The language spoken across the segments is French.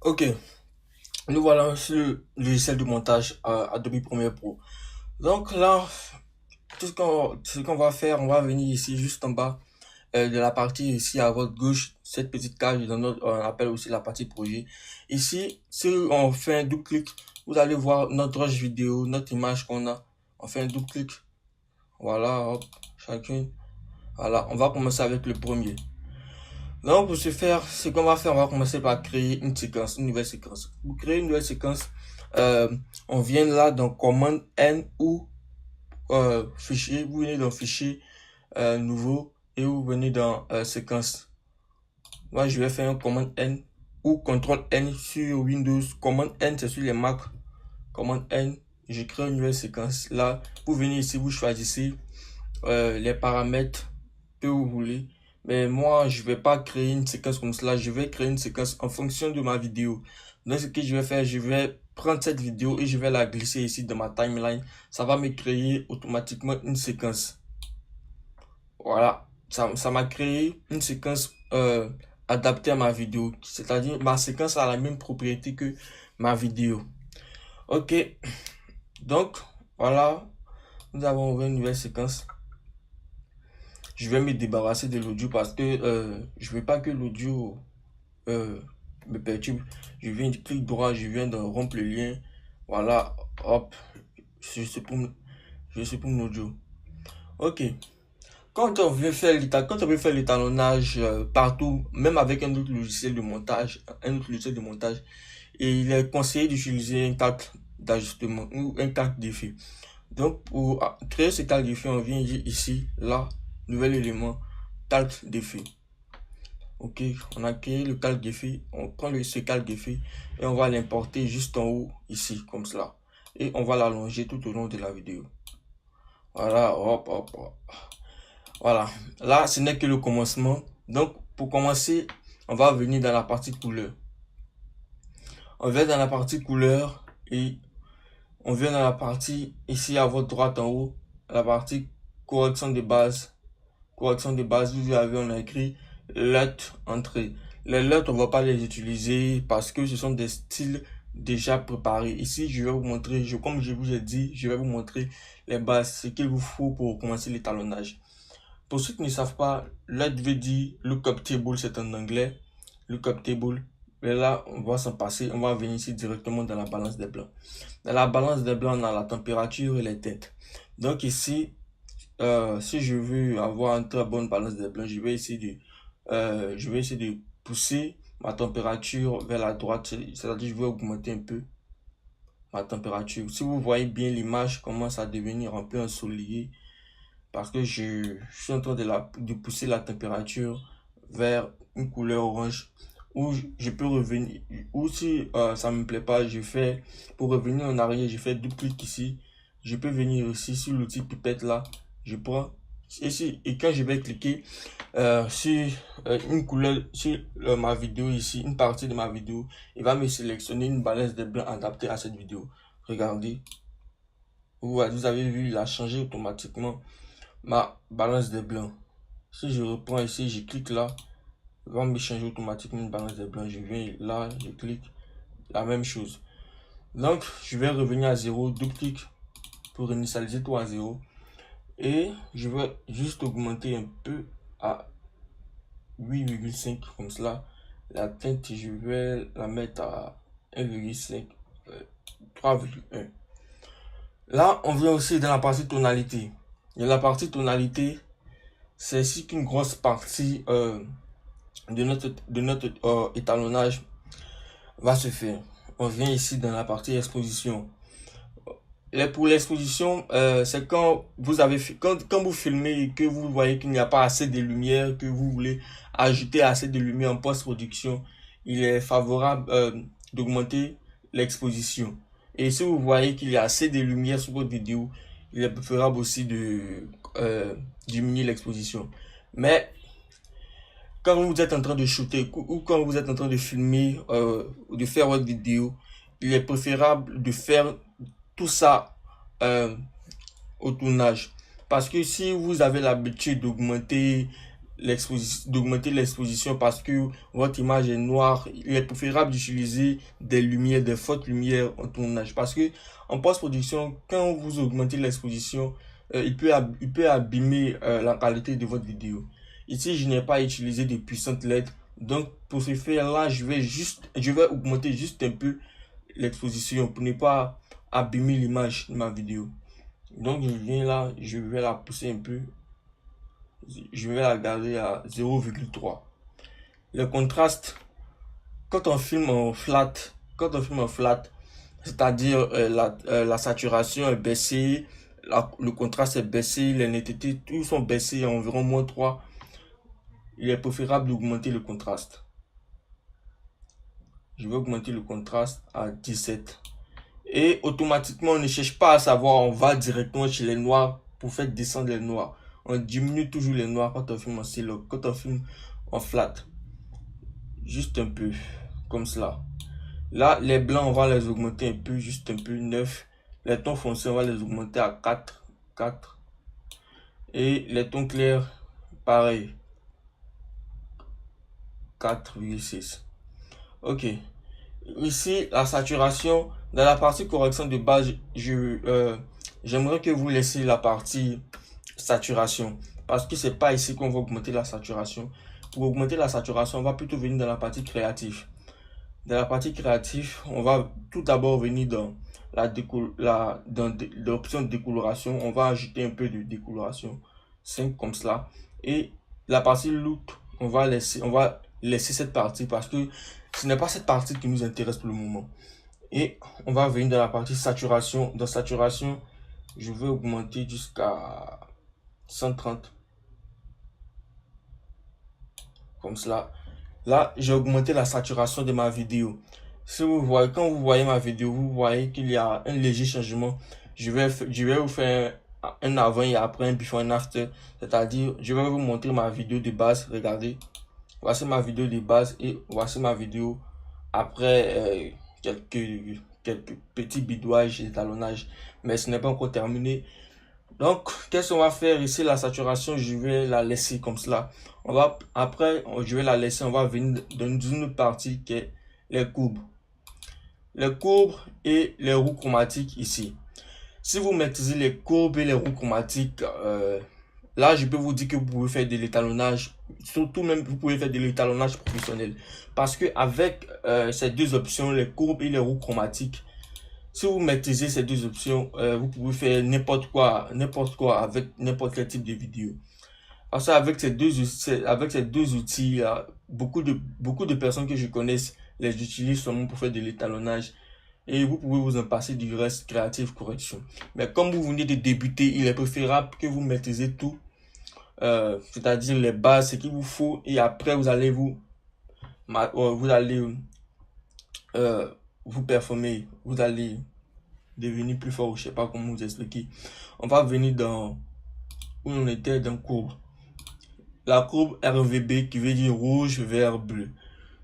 Ok, nous voilà sur le logiciel de montage Adobe Premiere Pro. Donc là, ce qu'on va faire, on va venir ici juste en bas de la partie ici à votre gauche, cette petite case, on appelle aussi la partie projet. Ici, si on fait un double clic, vous allez voir notre rush vidéo, notre image qu'on a. On fait un double clic, voilà, hop, chacune. Voilà, on va commencer avec le premier. Donc, pour ce faire, ce qu'on va faire, on va commencer par créer une séquence, une nouvelle séquence. Pour créer une nouvelle séquence, euh, on vient là dans commande N ou fichier. Vous venez dans fichier nouveau et vous venez dans séquence. Moi, je vais faire un commande N ou contrôle N sur Windows. Commande N, c'est sur les Mac. Commande N, je crée une nouvelle séquence. Là, vous venez ici, vous choisissez les paramètres que vous voulez. Mais moi, je vais pas créer une séquence comme cela. Je vais créer une séquence en fonction de ma vidéo. Donc, ce que je vais faire, je vais prendre cette vidéo et je vais la glisser ici dans ma timeline. Ça va me créer automatiquement une séquence. Voilà. Ça m'a créé une séquence adaptée à ma vidéo. C'est-à-dire, ma séquence a la même propriété que ma vidéo. Ok. Donc, voilà. Nous avons ouvert une nouvelle séquence. Je vais me débarrasser de l'audio parce que je veux pas que l'audio euh, me perturbe. Je viens de clic droit, je viens de rompre le lien. Voilà, hop, je suis pour mon audio. Ok. Quand on veut faire l'étalonnage partout, même avec un autre logiciel de montage, et il est conseillé d'utiliser un calque d'ajustement ou un calque d'effet. Donc, pour créer ce calque d'effet, on vient ici, là, nouvel élément, calque d'effet. Ok, on a créé le calque d'effet, on prend ce calque d'effet et on va l'importer juste en haut, ici, comme cela. Et on va l'allonger tout au long de la vidéo. Voilà, hop, hop, hop. Voilà, là, ce n'est que le commencement. Donc, pour commencer, on va venir dans la partie couleur. On vient dans la partie couleur et on vient dans la partie ici à votre droite en haut, la partie correction de base. Correction de base, vous avez, on a écrit lettres entrée. Les lettres, on ne va pas les utiliser parce que ce sont des styles déjà préparés. Ici, je vais vous montrer, comme je vous ai dit, je vais vous montrer les bases, ce qu'il vous faut pour commencer l'étalonnage. Pour ceux qui ne savent pas, let veut dire lookup table, c'est en anglais. Lookup table. Mais là, on va s'en passer. On va venir ici directement dans la balance des blancs. Dans la balance des blancs, on a la température et les teintes. Donc ici, si je veux avoir une très bonne balance des blancs, je vais essayer de pousser ma température vers la droite. C'est-à-dire, je vais augmenter un peu ma température. Si vous voyez bien l'image commence à devenir un peu ensoleillée, parce que je suis en train de pousser la température vers une couleur orange où je peux revenir, ou si ça me plaît pas, pour revenir en arrière, je fais double clic ici, je peux venir ici sur l'outil pipette là, je prends ici et quand je vais cliquer sur une couleur, sur ma vidéo ici, une partie de ma vidéo, il va me sélectionner une balance de blanc adaptée à cette vidéo. Regardez, vous avez vu, il a changé automatiquement ma balance des blancs. Si je reprends ici, je clique là, il va me changer automatiquement une balance des blancs. Je viens là, je clique, la même chose. Donc, je vais revenir à 0, double clic pour initialiser tout à 0. Et je vais juste augmenter un peu à 8,5 comme cela. La teinte, je vais la mettre à 1,5, 3,1. Là, on vient aussi dans la partie tonalité. Et la partie tonalité, c'est ici qu'une grosse partie de notre étalonnage va se faire. On vient ici dans la partie exposition. Pour l'exposition, c'est quand vous filmez et que vous voyez qu'il n'y a pas assez de lumière, que vous voulez ajouter assez de lumière en post-production, il est favorable d'augmenter l'exposition. Et si vous voyez qu'il y a assez de lumière sur votre vidéo, il est préférable aussi de diminuer l'exposition. Mais quand vous êtes en train de shooter ou quand vous êtes en train de filmer ou de faire votre vidéo, il est préférable de faire tout ça euh, au tournage. Parce que si vous avez l'habitude d'augmenter d'augmenter l'exposition parce que votre image est noire. Il est préférable d'utiliser des lumières, des fortes lumières en tournage parce que en post-production, quand vous augmentez l'exposition, il peut abîmer la qualité de votre vidéo. Ici, je n'ai pas utilisé de puissantes LED. Donc, pour ce faire-là, je vais augmenter juste un peu l'exposition pour ne pas abîmer l'image de ma vidéo. Donc, je viens là, je vais la pousser un peu. Je vais la garder à 0,3. Le contraste, quand on filme en flat, c'est-à-dire la saturation est baissée, le contraste est baissé, les nettetés, tous sont baissés à environ -3. Il est préférable d'augmenter le contraste. Je vais augmenter le contraste à 17. Et automatiquement, on ne cherche pas à savoir, on va directement chez les noirs pour faire descendre les noirs. On diminue toujours les noirs quand on filme en silo, quand on filme en flat. Juste un peu, comme cela. Là, les blancs, on va les augmenter un peu, juste un peu, 9. Les tons foncés, on va les augmenter à 4. Et les tons clairs, pareil. 4,6. Ok. Ici, la saturation, dans la partie correction de base, j'aimerais que vous laissiez la partie saturation. Parce que c'est pas ici qu'on va augmenter la saturation. Pour augmenter la saturation, on va plutôt venir dans la partie créative. Dans la partie créative, on va tout d'abord venir dans l'option de décoloration. On va ajouter un peu de décoloration, 5 comme cela. Et la partie look, on va laisser cette partie parce que ce n'est pas cette partie qui nous intéresse pour le moment. Et on va venir dans la partie saturation. Dans saturation, je vais augmenter jusqu'à 130. Comme cela. Là, j'ai augmenté la saturation de ma vidéo. Si vous voyez, quand vous voyez ma vidéo, vous voyez qu'il y a un léger changement. Je vais vous faire un avant et après, un before and after. C'est-à-dire, je vais vous montrer ma vidéo de base. Regardez. Voici ma vidéo de base et voici ma vidéo après quelques petits bidouages et étalonnages. Mais ce n'est pas encore terminé. Donc, qu'est-ce qu'on va faire ici? La saturation, je vais la laisser comme cela. Je vais la laisser. On va venir dans une autre partie qui est les courbes. Les courbes et les roues chromatiques ici. Si vous maîtrisez les courbes et les roues chromatiques, là, je peux vous dire que vous pouvez faire de l'étalonnage. Surtout même, vous pouvez faire de l'étalonnage professionnel. Parce que avec ces deux options, les courbes et les roues chromatiques, si vous maîtrisez ces deux options, vous pouvez faire n'importe quoi avec n'importe quel type de vidéo. Parce qu'avec ces deux outils, beaucoup de personnes que je connais les utilisent seulement pour faire de l'étalonnage. Et vous pouvez vous en passer du reste créatif correction. Mais comme vous venez de débuter, il est préférable que vous maîtrisez tout. C'est-à-dire les bases, ce qu'il vous faut. Et après, vous allez vous performer. Vous allez devenir plus fort. Je sais pas comment vous expliquer. On va venir dans où on était dans courbe. La courbe RVB qui veut dire rouge, vert, bleu.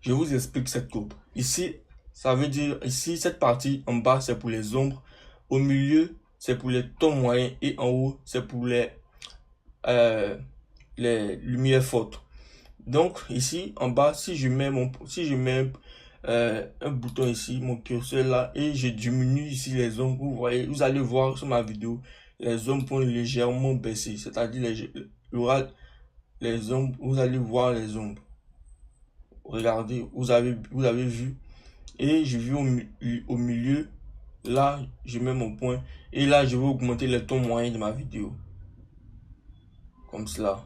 Je vous explique cette courbe. Ici, ça veut dire, ici, cette partie en bas, c'est pour les ombres. Au milieu, c'est pour les tons moyens. Et en haut, c'est pour les lumières fortes. Donc, ici, en bas, si je mets un bouton ici, mon curseur là, et je diminue ici les ombres, vous voyez, vous allez voir sur ma vidéo, les ombres vont légèrement baisser. C'est-à-dire, les ombres, vous allez voir les ombres. Regardez, vous avez vu. Et je vais au milieu. Là, je mets mon point. Et là, je vais augmenter les tons moyens de ma vidéo. Comme cela.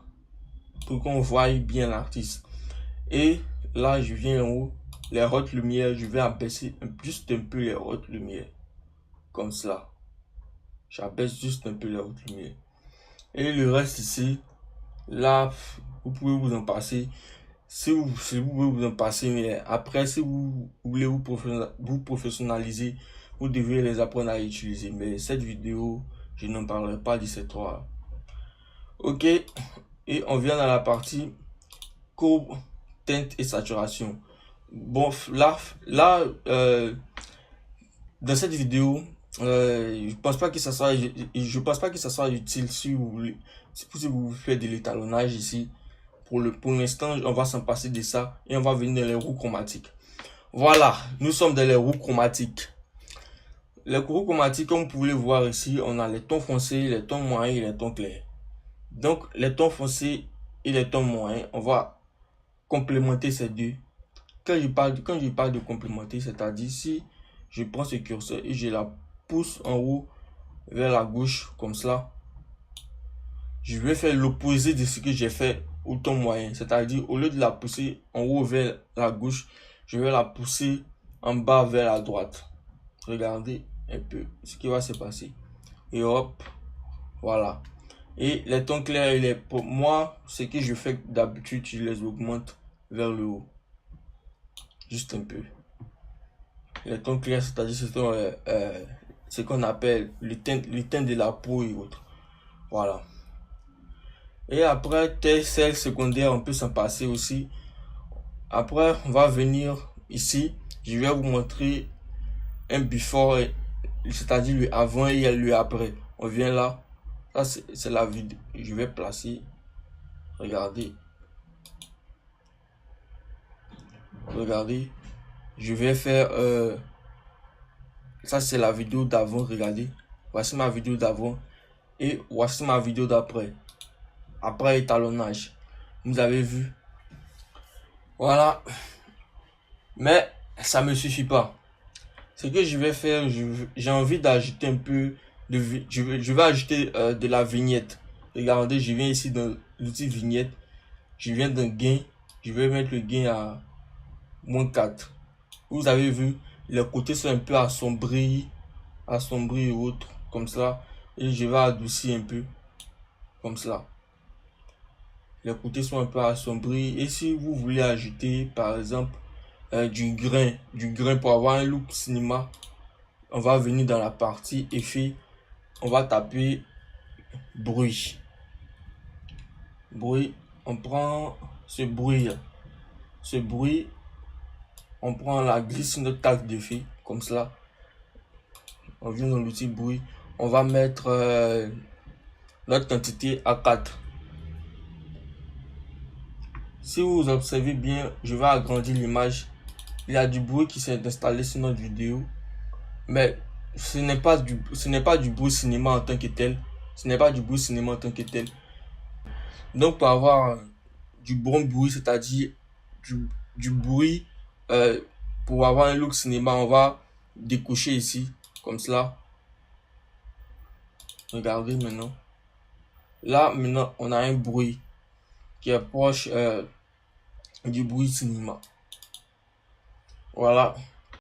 Pour qu'on voie bien l'artiste. Et là, je viens en haut. Les hautes lumières, je vais abaisser juste un peu les hautes lumières. Comme cela. J'abaisse juste un peu les hautes lumières. Et le reste ici, là, vous pouvez vous en passer. Si vous pouvez vous en passer, mais après, si vous voulez vous professionnaliser, vous devez les apprendre à utiliser. Mais cette vidéo, je n'en parlerai pas de ces trois. Ok, et on vient dans la partie courbe, teinte et saturation. Bon, là dans cette vidéo, je pense pas que ça soit utile si vous voulez, si vous faites de l'étalonnage ici. pour l'instant, on va s'en passer de ça et on va venir dans les roues chromatiques. Voilà, nous sommes dans les roues chromatiques. Les roues chromatiques, comme vous pouvez le voir ici, on a les tons foncés, les tons moyens et les tons clairs. Donc, les tons foncés et les tons moyens, on va complémenter ces deux. Quand je parle de complémenter, c'est-à-dire si je prends ce curseur et je la pousse en haut vers la gauche comme cela, je vais faire l'opposé de ce que j'ai fait au ton moyen. C'est-à-dire, au lieu de la pousser en haut vers la gauche, je vais la pousser en bas vers la droite. Regardez un peu ce qui va se passer. Et hop, voilà. Et les tons clairs, pour moi, ce que je fais d'habitude, je les augmente vers le haut. Juste un peu. Les tons clairs, c'est-à-dire ce qu'on appelle le teint de la peau et autres. Voilà. Et après, tel sel secondaire, on peut s'en passer aussi. Après, on va venir ici. Je vais vous montrer un before, c'est-à-dire le avant et le après. On vient là. Ça, c'est la vidéo. Je vais placer. Regardez. Regardez. Je vais faire... ça, c'est la vidéo d'avant. Regardez. Voici ma vidéo d'avant. Et voici ma vidéo d'après. Après étalonnage. Vous avez vu. Voilà. Mais ça me suffit pas. Ce que je vais faire, j'ai envie d'ajouter un peu de... Je vais ajouter de la vignette. Regardez, je viens ici dans l'outil vignette. Je viens d'un gain. Je vais mettre le gain à -4. Vous avez vu, les côtés sont un peu assombris et autres, comme ça. Et je vais adoucir un peu, comme cela. Les côtés sont un peu assombris. Et si vous voulez ajouter, par exemple, du grain pour avoir un look cinéma, on va venir dans la partie effet. On va taper bruit. Bruit. On prend ce bruit. On prend la glisse notre tag d'effet, comme cela. On vient dans l'outil bruit. On va mettre notre quantité à 4. Si vous observez bien, je vais agrandir l'image. Il y a du bruit qui s'est installé sur notre vidéo. Mais ce n'est pas du bruit cinéma en tant que tel. Donc pour avoir du bon bruit, c'est-à-dire du bruit, pour avoir un look cinéma, on va décocher ici, comme cela. Regardez maintenant. Là, maintenant, on a un bruit qui est proche du bruit cinéma. Voilà.